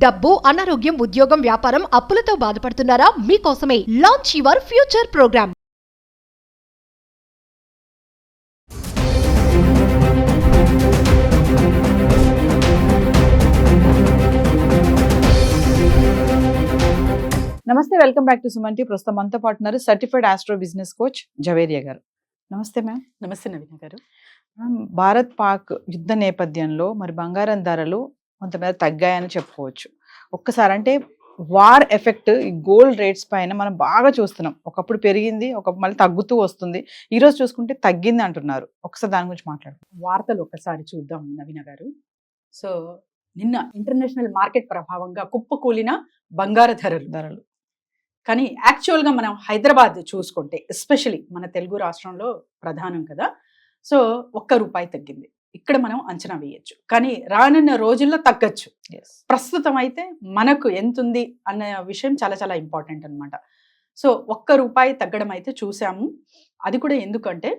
డబ్బు, అనారోగ్యం, ఉద్యోగం, వ్యాపారం, అప్పులతో బాధపడుతున్నారా? మీకోసమే లాంచ్ యువర్ ఫ్యూచర్ ప్రోగ్రామ్. నమస్తే, welcome back to Suman TV. ప్రస్తుతం మనతో పాటు ఉన్నారు certified astro business coach Javeria గారు. నమస్తే మ్యామ్. నమస్తే నవీన గారు. భారత్ పాక్ యుద్ధ నేపథ్యంలో మరి బంగారం ధరలు కొంతమేర తగ్గాయని చెప్పుకోవచ్చు. ఒక్కసారి అంటే వార్ ఎఫెక్ట్ ఈ గోల్డ్ రేట్స్ పైన మనం బాగా చూస్తున్నాం. ఒకప్పుడు పెరిగింది, ఒకప్పుడు మళ్ళీ తగ్గుతూ వస్తుంది. ఈ రోజు చూసుకుంటే తగ్గింది అంటున్నారు. ఒకసారి దాని గురించి మాట్లాడు. వార్తలు ఒకసారి చూద్దాం నవీన గారు. సో నిన్న ఇంటర్నేషనల్ మార్కెట్ ప్రభావంగా కుప్పకూలిన బంగారు ధరలు కానీ యాక్చువల్గా మనం హైదరాబాద్ చూసుకుంటే ఎస్పెషలీ మన తెలుగు రాష్ట్రంలో ప్రధానం కదా, సో ₹1 తగ్గింది. ఇక్కడ మనం అంచనా వేయచ్చు, కానీ రానున్న రోజుల్లో తగ్గచ్చు. ప్రస్తుతం అయితే మనకు ఎంత ఉంది అన్న విషయం చాలా చాలా ఇంపార్టెంట్ అనమాట. సో ₹1 తగ్గడం అయితే చూసాము. అది కూడా ఎందుకంటే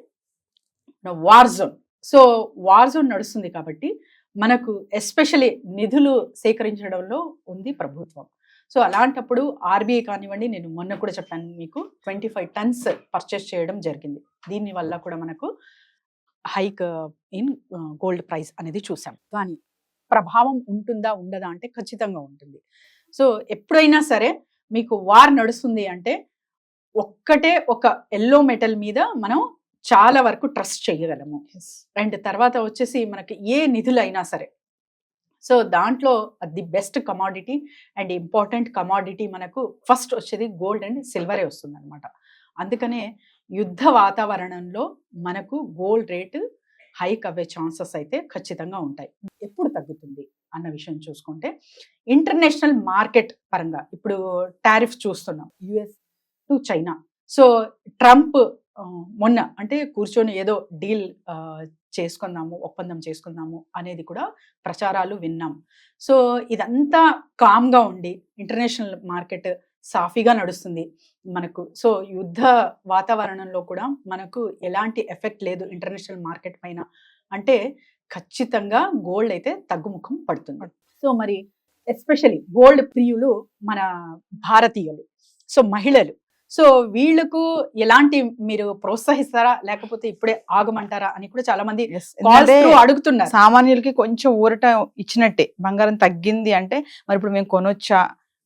war zone. So war zone నడుస్తుంది కాబట్టి మనకు ఎస్పెషలీ నిధులు సేకరించడంలో ఉంది ప్రభుత్వం. సో అలాంటప్పుడు ఆర్బీఐ కానివ్వండి, నేను మొన్న కూడా చెప్పాను మీకు 25 టన్స్ పర్చేస్ చేయడం జరిగింది. దీనివల్ల కూడా మనకు హైక్ ఇన్ గోల్డ్ ప్రైస్ అనేది చూసాం. కానీ ప్రభావం ఉంటుందా ఉండదా అంటే ఖచ్చితంగా ఉంటుంది. సో ఎప్పుడైనా సరే మీకు వార్ నడుస్తుంది అంటే ఒక్కటే ఒక ఎల్లో మెటల్ మీద మనం చాలా వరకు ట్రస్ట్ చేయగలము. అండ్ తర్వాత వచ్చేసి మనకి ఏ నిధులైనా సరే, సో దాంట్లో the best commodity and important commodity మనకు ఫస్ట్ వచ్చేది గోల్డ్ అండ్ సిల్వరే వస్తుంది అనమాట. అందుకనే యుద్ధ వాతావరణంలో మనకు గోల్డ్ రేటు హైక్ అవ్వే ఛాన్సెస్ అయితే ఖచ్చితంగా ఉంటాయి. ఎప్పుడు తగ్గుతుంది అన్న విషయం చూసుకుంటే ఇంటర్నేషనల్ మార్కెట్ పరంగా ఇప్పుడు టారిఫ్ చూస్తున్నాం US to China. So Trump మొన్న అంటే కూర్చొని ఏదో డీల్ చేసుకుందాము, ఒప్పందం చేసుకుందాము అనేది కూడా ప్రచారాలు విన్నాం. సో ఇదంతా కామ్గా ఉండి ఇంటర్నేషనల్ మార్కెట్ సాఫీగా నడుస్తుంది మనకు. సో యుద్ధ వాతావరణంలో కూడా మనకు ఎలాంటి ఎఫెక్ట్ లేదు ఇంటర్నేషనల్ మార్కెట్ పైన అంటే ఖచ్చితంగా గోల్డ్ అయితే తగ్గుముఖం పడుతుంది. సో మరి ఎస్పెషలీ గోల్డ్ ప్రియులు మన భారతీయులు, సో మహిళలు, సో వీళ్ళకు ఎలాంటి మీరు ప్రోత్సహిస్తారా లేకపోతే ఇప్పుడే ఆగమంటారా అని కూడా చాలా మంది అడుగుతున్నారు. సామాన్యులకి కొంచెం ఊరట ఇచ్చినట్టే, బంగారం తగ్గింది అంటే మరి ఇప్పుడు మేము కొనొచ్చా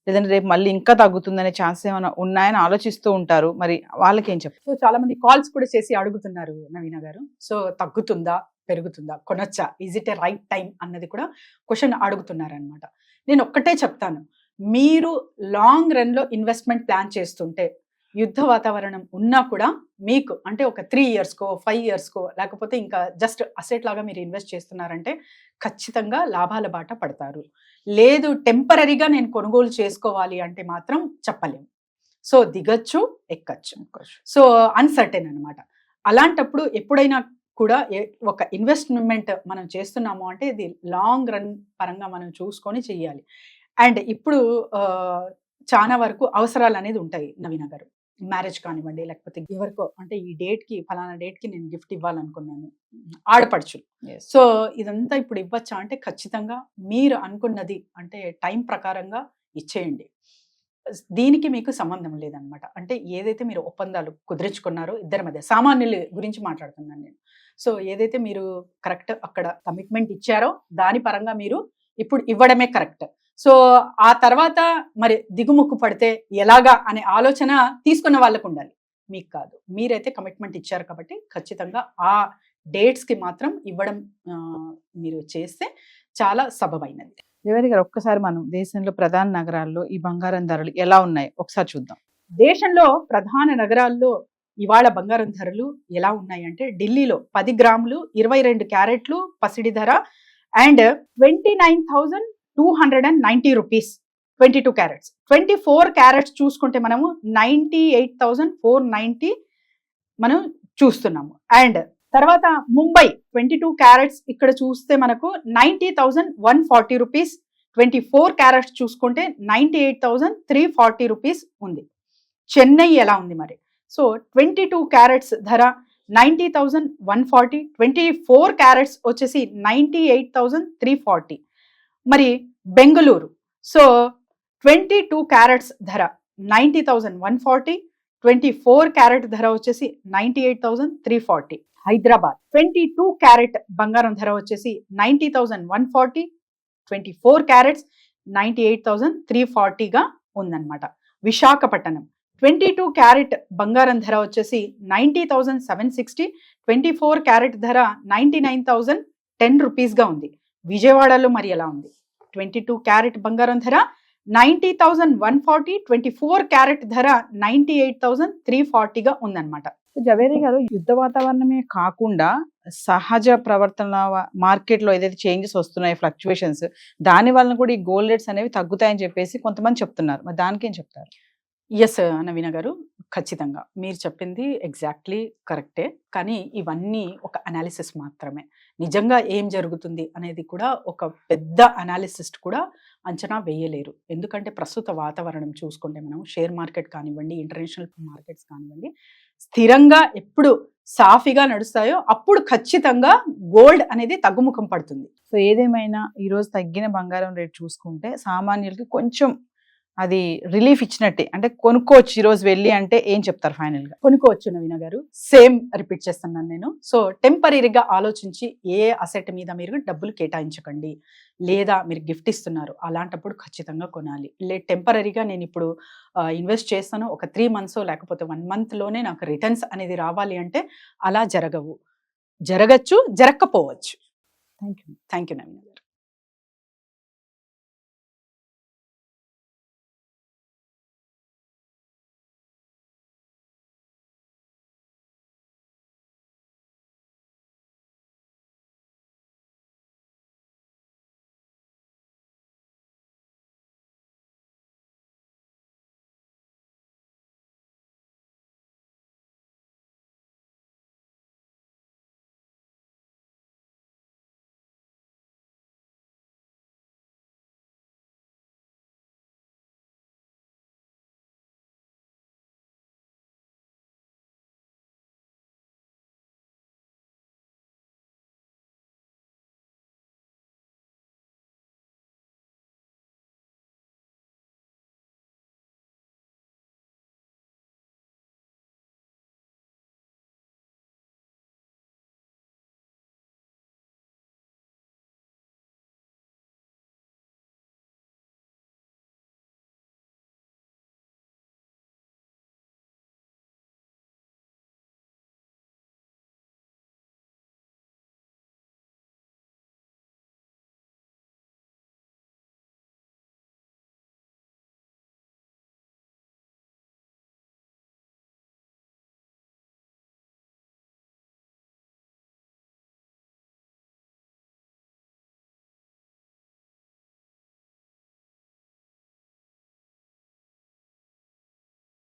లేదంటే రేపు మళ్ళీ ఇంకా తగ్గుతుందనే ఛాన్స్ ఏమైనా ఉన్నాయని ఆలోచిస్తూ ఉంటారు. మరి వాళ్ళకి ఏం చెప్తారు? సో చాలా మంది కాల్స్ కూడా చేసి అడుగుతున్నారు నవీన గారు. సో తగ్గుతుందా పెరుగుతుందా, కొనొచ్చా, is it a right time అన్నది కూడా క్వశ్చన్ అడుగుతున్నారు అనమాట. నేను ఒక్కటే చెప్తాను, మీరు లాంగ్ రన్ లో ఇన్వెస్ట్మెంట్ ప్లాన్ చేస్తుంటే యుద్ధ వాతావరణం ఉన్నా కూడా మీకు అంటే ఒక 3 ఇయర్స్కో 5 ఇయర్స్కో లేకపోతే ఇంకా జస్ట్ అసెట్ లాగా మీరు ఇన్వెస్ట్ చేస్తున్నారంటే ఖచ్చితంగా లాభాల బాట పడతారు. లేదు టెంపరీగా నేను కొనుగోలు చేసుకోవాలి అంటే మాత్రం చెప్పలేము. సో దిగచ్చు ఎక్కచ్చు, సో అన్సర్టెన్ అనమాట. అలాంటప్పుడు ఎప్పుడైనా కూడా ఒక ఇన్వెస్ట్మెంట్ మనం చేస్తున్నాము అంటే ఇది లాంగ్ రన్ పరంగా మనం చూసుకొని చెయ్యాలి. అండ్ ఇప్పుడు చాలా వరకు అవసరాలు అనేది ఉంటాయి నవీన గారు. మ్యారేజ్ కానివ్వండి లేకపోతే ఎవరికో అంటే ఈ డేట్కి ఫలానా డేట్కి నేను గిఫ్ట్ ఇవ్వాలనుకున్నాను, ఆడపడుచులు. సో ఇదంతా ఇప్పుడు ఇవ్వచ్చా అంటే ఖచ్చితంగా మీరు అనుకున్నది అంటే టైం ప్రకారంగా ఇచ్చేయండి. దీనికి మీకు సంబంధం లేదనమాట. అంటే ఏదైతే మీరు ఒప్పందాలు కుదిరించుకున్నారో ఇద్దరి మధ్య, సామాన్యుల గురించి మాట్లాడుతున్నాను నేను. సో ఏదైతే మీరు కరెక్ట్ అక్కడ కమిట్మెంట్ ఇచ్చారో దాని పరంగా మీరు ఇప్పుడు ఇవ్వడమే కరెక్ట్. సో ఆ తర్వాత మరి దిగుముక్కు పడితే ఎలాగా అనే ఆలోచన తీసుకున్న వాళ్ళకు ఉండాలి, మీకు కాదు. మీరైతే కమిట్మెంట్ ఇచ్చారు కాబట్టి ఖచ్చితంగా ఆ డేట్స్కి మాత్రం ఇవ్వడం మీరు చేస్తే చాలా సబబైనది. జవేరియా గారు, ఒక్కసారి మనం దేశంలో ప్రధాన నగరాల్లో ఈ బంగారం ధరలు ఎలా ఉన్నాయి ఒకసారి చూద్దాం. దేశంలో ప్రధాన నగరాల్లో ఇవాళ బంగారం ధరలు ఎలా ఉన్నాయి అంటే ఢిల్లీలో 10 గ్రాములు 22 క్యారెట్లు పసిడి ధర అండ్ 29,290 రూపీస్ 22 క్యారెట్స్. 24 క్యారెట్స్ చూసుకుంటే మనము 98,490 మనం చూస్తున్నాము. అండ్ తర్వాత ముంబై 22 క్యారెట్స్ ఇక్కడ చూస్తే మనకు 90,140 రూపీస్. 24 క్యారెట్స్ చూసుకుంటే 98,340 రూపీస్ ఉంది. చెన్నై ఎలా ఉంది మరి? సో 22 క్యారెట్స్ ధర 90,140, 24 క్యారెట్స్ వచ్చేసి 98,340. మరి బెంగళూరు సో 22 క్యారెట్స్ ధర 90,140, 24 క్యారెట్ ధర వచ్చేసి 98,340. హైదరాబాద్ 22 క్యారెట్ బంగారం ధర వచ్చేసి 90,140, 24 క్యారెట్స్ 98,340గా ఉందన్నమాట. విశాఖపట్నం 22 క్యారెట్ బంగారం ధర వచ్చేసి 90,760, 24 క్యారెట్ ధర 99,010 రూపీస్గా ఉంది. విజయవాడలో మరి ఎలా ఉంది? 22 క్యారెట్ బంగారం ధర 90,140, 24 క్యారెట్ ధర 98,340గా ఉందన్నమాట. జవేరి గారు, యుద్ధ వాతావరణమే కాకుండా సహజ ప్రవర్తన మార్కెట్లో ఏదైతే చేంజెస్ వస్తున్నాయి, ఫ్లక్చువేషన్స్, దాని వలన కూడా ఈ గోల్డ్ రేట్స్ అనేవి తగ్గుతాయని చెప్పేసి కొంతమంది చెప్తున్నారు. మరి దానికి ఏం చెప్తారు? ఎస్ నవీన గారు, ఖచ్చితంగా మీరు చెప్పింది ఎగ్జాక్ట్లీ కరెక్టే. కానీ ఇవన్నీ ఒక అనాలిసిస్ మాత్రమే. నిజంగా ఏం జరుగుతుంది అనేది కూడా ఒక పెద్ద అనాలిసిస్ట్ కూడా అంచనా వేయలేరు. ఎందుకంటే ప్రస్తుత వాతావరణం చూసుకుంటే మనం షేర్ మార్కెట్ కానివ్వండి, ఇంటర్నేషనల్ మార్కెట్స్ కానివ్వండి, స్థిరంగా ఎప్పుడు సాఫీగా నడుస్తాయో అప్పుడు ఖచ్చితంగా గోల్డ్ అనేది తగ్గుముఖం పడుతుంది. సో ఏదేమైనా ఈరోజు తగ్గిన బంగారం రేట్ చూసుకుంటే సామాన్యులకి కొంచెం అది రిలీఫ్ ఇచ్చినట్టే. అంటే కొనుక్కోవచ్చు ఈరోజు వెళ్ళి అంటే ఏం చెప్తారు ఫైనల్ గా? కొనుక్కోవచ్చు నవీన గారు. సేమ్ రిపీట్ చేస్తున్నాను నేను. సో టెంపరీగా ఆలోచించి ఏ అసెట్ మీద మీరు డబ్బులు కేటాయించకండి. లేదా మీరు గిఫ్ట్ ఇస్తున్నారు, అలాంటప్పుడు ఖచ్చితంగా కొనాలి. టెంపరీగా నేను ఇప్పుడు ఇన్వెస్ట్ చేస్తాను, ఒక 3 months లేకపోతే 1 monthలోనే నాకు రిటర్న్స్ అనేది రావాలి అంటే అలా జరగవు. జరగచ్చు, జరగకపోవచ్చు. Thank you. Thank you Naveena గారు.